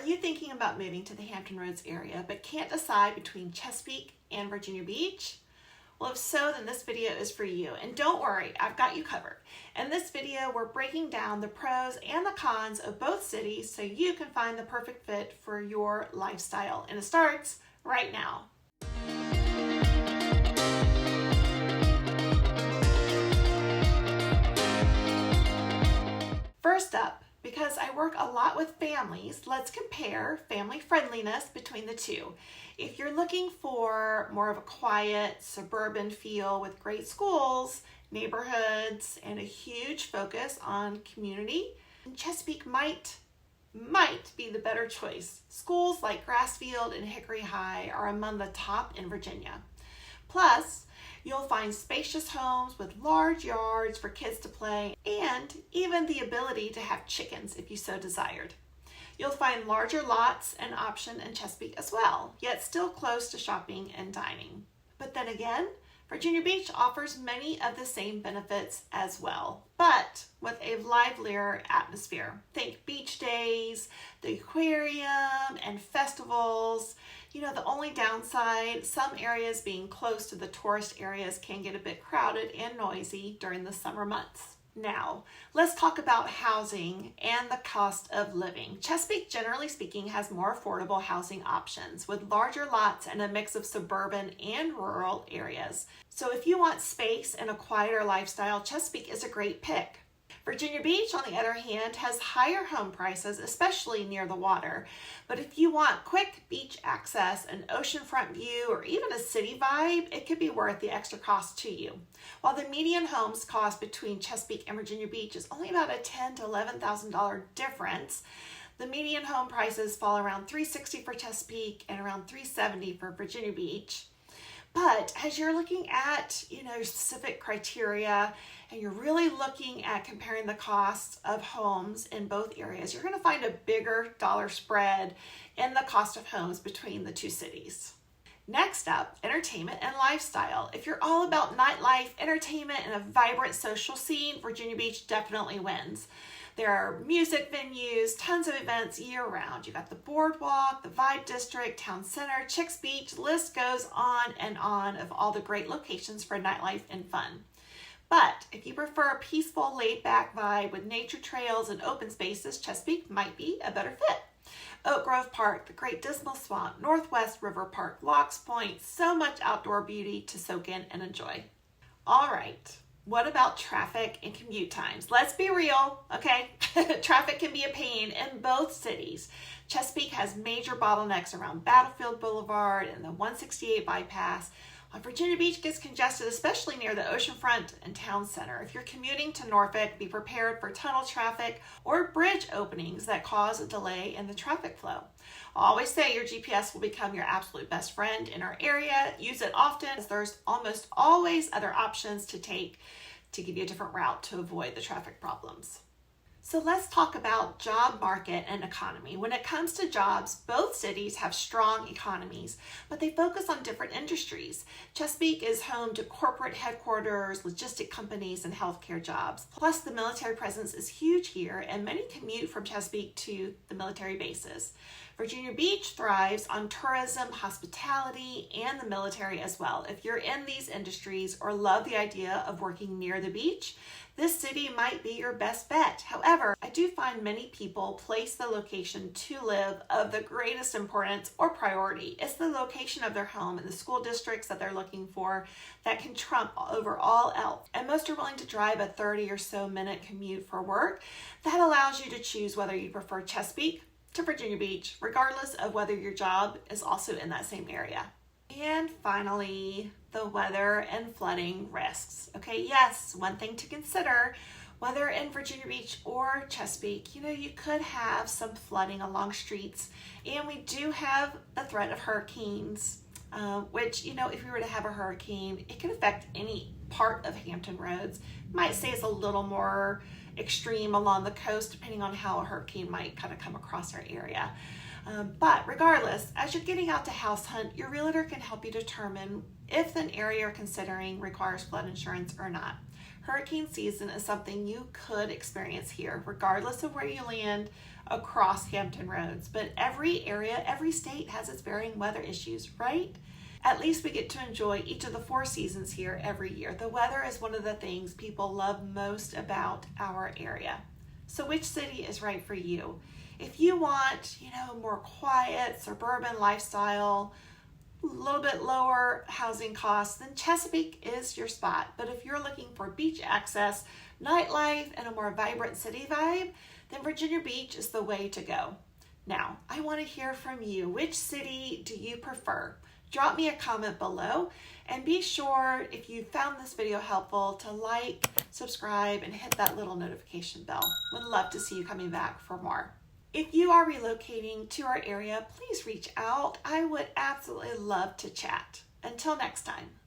you thinking about moving to the Hampton Roads area but can't decide between Chesapeake and Virginia Beach? Well, if so, then this video is for you. And don't worry, I've got you covered. In this video, we're breaking down the pros and the cons of both cities so you can find the perfect fit for your lifestyle. And it starts right now. First up, because I work a lot with families, let's compare family friendliness between the two. If you're looking for more of a quiet, suburban feel with great schools, neighborhoods, and a huge focus on community, Chesapeake might be the better choice. Schools like Grassfield and Hickory High are among the top in Virginia. Plus, you'll find spacious homes with large yards for kids to play and even the ability to have chickens if you so desired. You'll find larger lots an option in Chesapeake as well, yet still close to shopping and dining. But then again, Virginia Beach offers many of the same benefits as well, but with a livelier atmosphere. Think beach days, the aquarium, and festivals. You know, the only downside, some areas being close to the tourist areas can get a bit crowded and noisy during the summer months. Now, let's talk about housing and the cost of living. Chesapeake, generally speaking, has more affordable housing options with larger lots and a mix of suburban and rural areas. So if you want space and a quieter lifestyle, Chesapeake is a great pick. Virginia Beach, on the other hand, has higher home prices, especially near the water. But if you want quick beach access, an oceanfront view, or even a city vibe, it could be worth the extra cost to you. While the median homes cost between Chesapeake and Virginia Beach is only about a $10,000 to $11,000 difference, the median home prices fall around $360,000 for Chesapeake and around $370,000 for Virginia Beach. But as you're looking at, specific criteria and you're really looking at comparing the costs of homes in both areas, you're going to find a bigger dollar spread in the cost of homes between the two cities. Next up, entertainment and lifestyle. If you're all about nightlife, entertainment, and a vibrant social scene, Virginia Beach definitely wins. There are music venues, tons of events year-round. You've got the Boardwalk, the Vibe District, Town Center, Chicks Beach, list goes on and on of all the great locations for nightlife and fun. But if you prefer a peaceful, laid-back vibe with nature trails and open spaces, Chesapeake might be a better fit. Oak Grove Park, the Great Dismal Swamp, Northwest River Park, Locks Point, so much outdoor beauty to soak in and enjoy. All right. What about traffic and commute times? Let's be real, okay? Traffic can be a pain in both cities. Chesapeake has major bottlenecks around Battlefield Boulevard and the 168 bypass. While Virginia Beach gets congested, especially near the oceanfront and town center. If you're commuting to Norfolk, be prepared for tunnel traffic or bridge openings that cause a delay in the traffic flow. I always say your GPS will become your absolute best friend in our area. Use it often, as there's almost always other options to take to give you a different route to avoid the traffic problems. So let's talk about job market and economy. When it comes to jobs, both cities have strong economies, but they focus on different industries. Chesapeake is home to corporate headquarters, logistic companies, and healthcare jobs. Plus, the military presence is huge here, and many commute from Chesapeake to the military bases. Virginia Beach thrives on tourism, hospitality, and the military as well. If you're in these industries or love the idea of working near the beach, this city might be your best bet. However, I do find many people place the location to live of the greatest importance or priority. It's the location of their home and the school districts that they're looking for that can trump over all else. And most are willing to drive a 30 or so minute commute for work. That allows you to choose whether you prefer Chesapeake to Virginia Beach, regardless of whether your job is also in that same area. And finally, the weather and flooding risks. Okay, yes, one thing to consider, whether in Virginia Beach or Chesapeake, you could have some flooding along streets, and we do have the threat of hurricanes, which, if we were to have a hurricane, it can affect any part of Hampton Roads. Might say it's a little more extreme along the coast, depending on how a hurricane might kind of come across our area. But regardless, as you're getting out to house hunt, your realtor can help you determine if an area you're considering requires flood insurance or not. Hurricane season is something you could experience here, regardless of where you land across Hampton Roads. But every area, every state has its varying weather issues, right? At least we get to enjoy each of the 4 seasons here every year. The weather is one of the things people love most about our area. So which city is right for you? If you want, more quiet, suburban lifestyle, a little bit lower housing costs, then Chesapeake is your spot. But if you're looking for beach access, nightlife, and a more vibrant city vibe, then Virginia Beach is the way to go. Now, I want to hear from you. Which city do you prefer? Drop me a comment below, and be sure, if you found this video helpful, to like, subscribe, and hit that little notification bell. Would love to see you coming back for more. If you are relocating to our area, please reach out. I would absolutely love to chat. Until next time.